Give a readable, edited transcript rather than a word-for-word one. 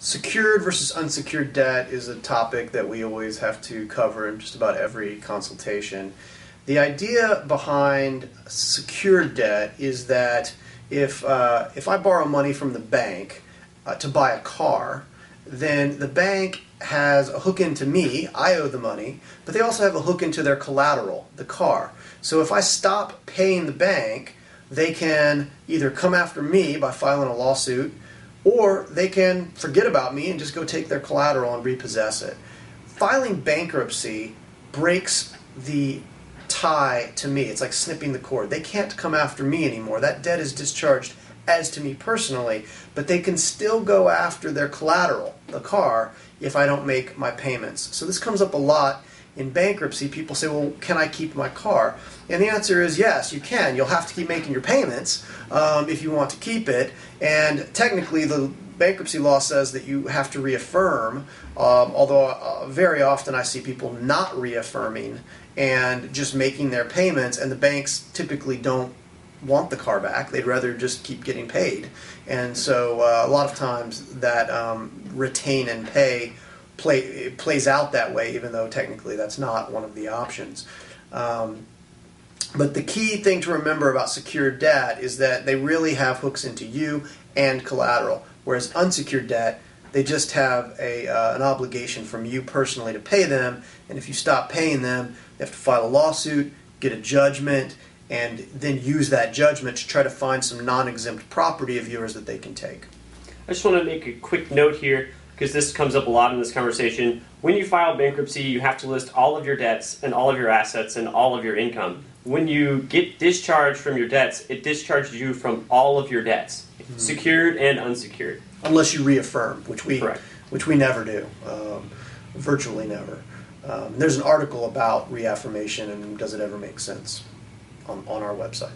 Secured versus unsecured debt is a topic that we always have to cover in just about every consultation. The idea behind secured debt is that if I borrow money from the bank to buy a car, then the bank has a hook into me, I owe the money, but they also have a hook into their collateral, the car. So if I stop paying the bank, they can either come after me by filing a lawsuit, or they can forget about me and just go take their collateral and repossess it. Filing bankruptcy breaks the tie to me. It's like snipping the cord. They can't come after me anymore. That debt is discharged as to me personally, but they can still go after their collateral, the car, if I don't make my payments. So this comes up a lot in bankruptcy. People say, well, can I keep my car? And the answer is yes, you can. You'll have to keep making your payments if you want to keep it. And technically, the bankruptcy law says that you have to reaffirm, although very often I see people not reaffirming and just making their payments, and the banks typically don't want the car back. They'd rather just keep getting paid. And so a lot of times that retain and pay plays out that way, even though technically that's not one of the options. But the key thing to remember about secured debt is that they really have hooks into you and collateral, whereas unsecured debt, they just have an obligation from you personally to pay them, and if you stop paying them, they have to file a lawsuit, get a judgment, and then use that judgment to try to find some non-exempt property of yours that they can take. I just want to make a quick note here, because this comes up a lot in this conversation. When you file bankruptcy, you have to list all of your debts and all of your assets and all of your income. When you get discharged from your debts, it discharges you from all of your debts, secured and unsecured. Unless you reaffirm, which we never do, virtually never. There's an article about reaffirmation and does it ever make sense on our website.